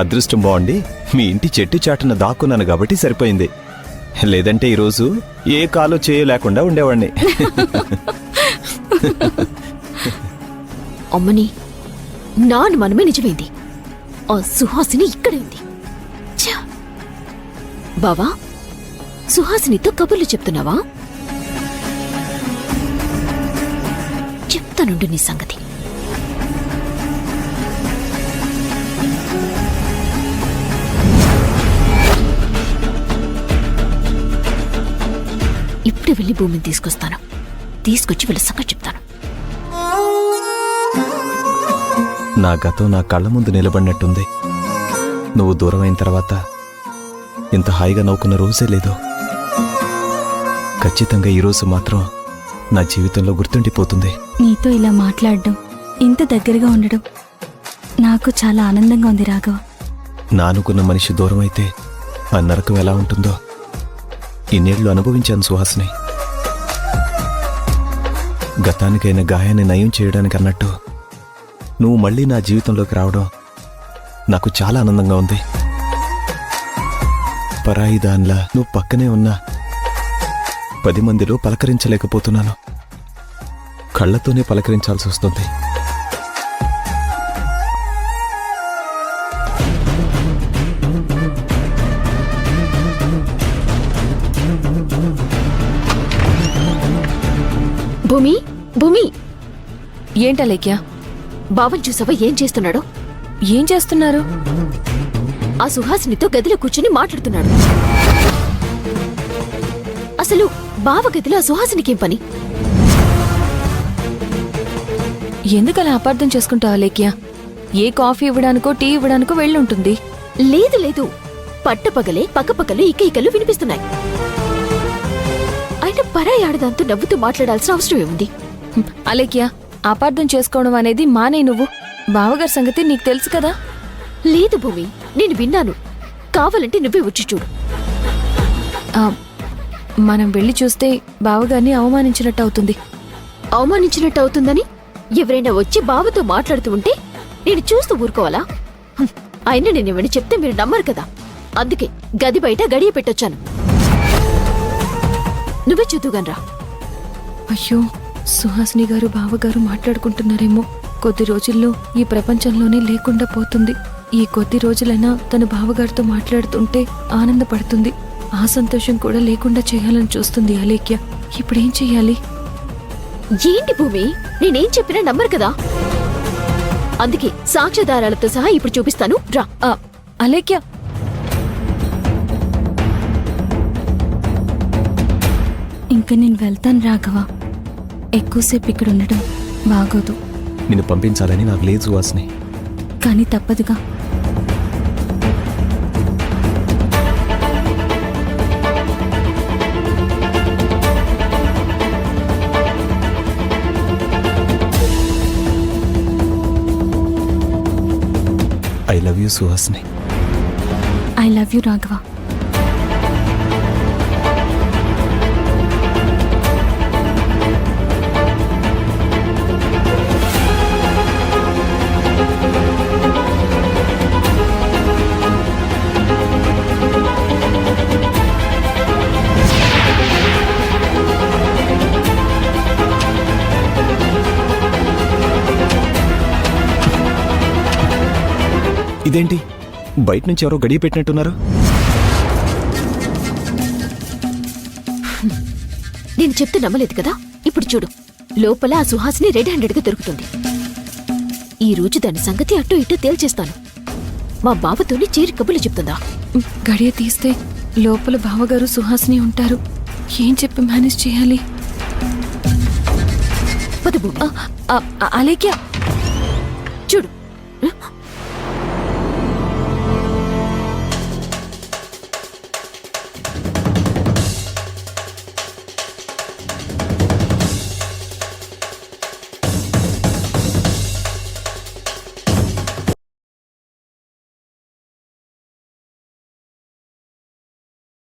అదృష్టం బాగుండి మీ ఇంటి చెట్టు చాటున దాక్కున్నాను కాబట్టి సరిపోయింది. లేదంటే ఈరోజు ఏ కాలో చేయలేకుండా ఉండేవాడిని. అమ్మని, నా అనుమానమే నిజమైంది. ఆ సుహాసిని ఇక్కడే ఉంది. బావా, సుహాసినితో కబుర్లు చెప్తున్నావా? చెప్తానుండు నీ సంగతి. ఇప్పుడే వెళ్ళి భూమిని తీసుకొస్తాను. తీసుకొచ్చి వీళ్ళ సంగతి చెప్తాను. నా గతం నా కళ్ళ ముందు నిలబడినట్టుంది. నువ్వు దూరమైన తర్వాత ఇంత హాయిగా నవ్వుకున్న రోజే లేదు. ఖచ్చితంగా ఈరోజు మాత్రం నా జీవితంలో గుర్తుండిపోతుంది. నీతో ఇలా మాట్లాడడం, ఇంత దగ్గరగా ఉండడం నాకు చాలా ఆనందంగా ఉంది రాఘవ. నా అనుకున్న మనిషి దూరం అయితే ఆ నరకం ఎలా ఉంటుందో ఇన్నేళ్లు అనుభవించాను సుహాసిని. గతానికైన గాయాన్ని నయం చేయడానికి అన్నట్టు నువ్వు మళ్ళీ నా జీవితంలోకి రావడం నాకు చాలా ఆనందంగా ఉంది. పరాయి దానిలా నువ్వు పక్కనే ఉన్నా 10 మందిలో పలకరించలేకపోతున్నాను. కళ్ళతోనే పలకరించాల్సి వస్తుంది. భూమి, భూమి, ఏంటలేక్యా? బావని చూసావా ఏం చేస్తున్నాడో? ఏం చేస్తున్నారు? ఆ సుహాసినితో గదిలో కూర్చుని మాట్లాడుతున్నాడు. అసలు బావ గదిలో ఆ సుహాసినికేం పని? ఎందుకలా అపార్థం చేసుకుంటావా లేక్యా? ఏ కాఫీ ఇవ్వడానికో టీ ఇవ్వడానికో వెళ్ళుంటుంది. లేదు లేదు, పట్టపగలే పక్కపక్కలు ఇకలు వినిపిస్తున్నాయి. ఆయన పరాయి ఆడదాంతో నవ్వుతూ మాట్లాడాల్సిన అవసరం ఏముంది? అలేక్యా, అపార్థం చేసుకోవడం అనేది మానే. నువ్వు బావగారి సంగతి నీకు తెలుసు కదా. లేదు భూమి, నేను విన్నాను. కావాలంటే నువ్వే వచ్చి చూడు. మనం వెళ్ళి చూస్తే బావగారిని అవమానించినట్టు అవుతుంది. అవమానించినట్టు అవుతుందని ఎవరైనా వచ్చి బావతో మాట్లాడుతూ ఉంటే నేను చూస్తూ ఊరుకోవాలా? అయినా నేనేమని చెప్తే మీరు నమ్మరు కదా. అందుకే గది బయట గడియ పెట్టొచ్చాను. నువ్వే చూద్దుగానరా. అయ్యో, సుహాసిని గారు బావగారు మాట్లాడుకుంటున్నారేమో. కొద్ది రోజుల్లో ఈ ప్రపంచంలోనే లేకుండా పోతుంది. ఈ కొద్ది రోజులైనా తను బావగారితో మాట్లాడుతుంటే ఆనందపడుతుంది. ఆ సంతోషం కూడా లేకుండా చేయాలని చూస్తుంది అలేఖ్య. ఇప్పుడేం చెయ్యాలి? ఏంటి భూమి, నేనేం చెప్పినా నమ్మరు కదా. అందుకే సాక్ష్యాధారాలతో సహా ఇప్పుడు చూపిస్తాను రా. అలేఖ్య, ఇంకా నేను వెళ్తాను రాఘవ. ఎక్కువసేపు ఇక్కడ ఉండడం బాగోదు. నిన్ను పంపించాలని నాకు లేదు సుహాసిని. కానీ తప్పదుగా. I love you Suhasini. I love you Raghava. ఇదేంటి, బయట నుంచి ఎవరో గడియ పెట్టినట్టున్నారు? నేను చెప్తే నమ్మలేదు కదా. ఇప్పుడు చూడు, లోపల ఆ సుహాసిని రెడ్ హ్యాండెడ్ గా దొరుకుతుంది. ఈ రోజు దాని సంగతి అటు ఇటు తేల్చేస్తాను. మా బావతోని చేరి కబుర్లు చెప్తుందా? గడియ తీస్తే లోపల బావగారు సుహాసిని ఉంటారు. ఏం చెప్పి మేనేజ్ చేయాలి? పద భూ. అలేఖ్య,